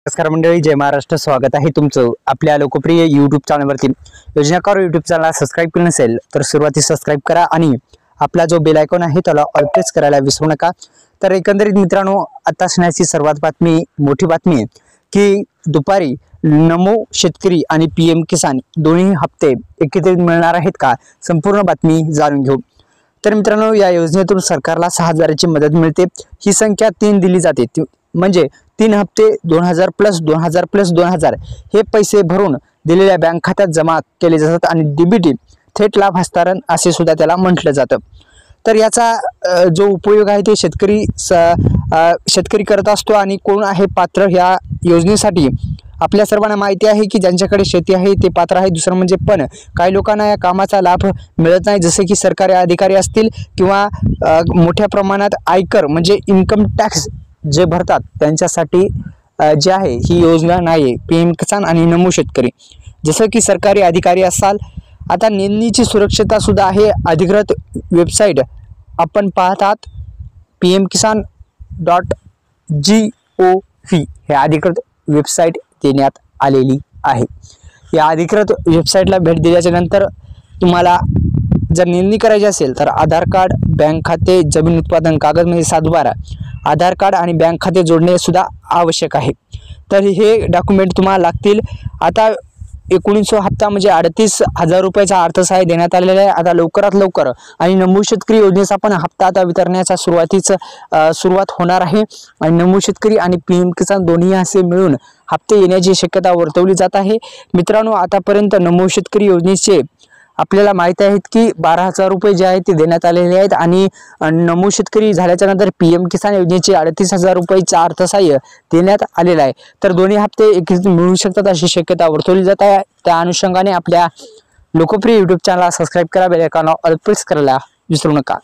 नमस्कार मंडळी, जय महाराष्ट्र. स्वागत आहे तुमचं आपल्या लोकप्रिय यूट्यूब चॅनलवरती. योजनाकार यूट्यूब चॅनल सबस्क्राईब केलं नसेल तर सुरुवातीस सबस्क्राईब करा आणि आपला जो बेल आयकॉन आहे त्याला ऑल प्रेस करायला विसरू नका. तर एकंदरीत मित्रांनो, आता असण्याची सर्वात मोठी बातमी आहे की दुपारी नमो शेतकरी आणि पीएम किसान दोन्ही हप्ते एकत्रित मिळणार आहेत का, संपूर्ण बातमी जाणून घेऊ. तर मित्रांनो, या योजनेतून सरकारला 6,000ची मदत मिळते. ही संख्या 3 दिली जाते, म्हणजे 3 हप्ते 2,000 प्लस 2,000 प्लस 2,000 हे पैसे भरून दिलेल्या बँक खात्यात जमा केले जातात आणि डीबीटी थेट लाभ हस्तांतरण असे सुद्धा त्याला म्हटलं जातं. तर याचा जो उपयोग आहे ते शेतकरी करत असतो. आणि कोण आहे पात्र या योजनेसाठी, आपल्या सर्वांना माहिती आहे की ज्यांच्याकडे शेती आहे ते पात्र आहे. दुसरं म्हणजे पण काही लोकांना या कामाचा लाभ मिळत नाही, जसे की सरकारी अधिकारी असतील किंवा मोठ्या प्रमाणात आयकर म्हणजे इन्कम टॅक्स जे भरतात त्यांच्यासाठी जे आहे ही योजना नाही. पीएम किसान आणि नमो शेतकरी, जसं की सरकारी अधिकारी असाल. आता नोंदणीची सुरक्षता सुद्धा आहे. अधिकृत वेबसाईट आपण पाहतात pmkisan.gov हे अधिकृत वेबसाईट देण्यात आलेली आहे. या अधिकृत वेबसाईटला भेट दिल्याच्या नंतर तुम्हाला जर नोंदणी करायची असेल तर आधार कार्ड, बँक खाते, जमीन उत्पादन कागद म्हणजे 7/12, आधार कार्ड आणि बँक खाते जोडणे सुद्धा आवश्यक आहे. तर हे डॉक्युमेंट तुम्हाला लागतील. आता 1900 हप्ता म्हणजे 38,000 रुपयाचा अर्थसहाय्य देण्यात आलेला आहे. आता लवकरात लवकर आणि नमो शेतकरी योजनेचा पण हप्ता आता वितरण्याचा सुरुवात होणार आहे. आणि नमो शेतकरी आणि पीएम किसान दोन्ही असे मिळून हप्ते येण्याची शक्यता वर्तवली जात आहे. मित्रांनो, आतापर्यंत नमो शेतकरी योजनेचे आपल्याला माहिती आहे की 12,000 रुपये जे आहेत ते देण्यात आलेले आहेत. आणि नमो शेतकरी झाल्याच्या नंतर पीएम किसान योजनेचे 38,000 रुपयाचा अर्थसहाय्य देण्यात आलेला आहे. तर दोन्ही हप्ते एकत्रित मिळू शकतात अशी शक्यता वर्तवली जात आहे. त्या अनुषंगाने आपल्या लोकप्रिय यूट्यूब चॅनलला सबस्क्राईब करा, बेल आयकॉनला ऑल प्रेस करायला विसरू नका.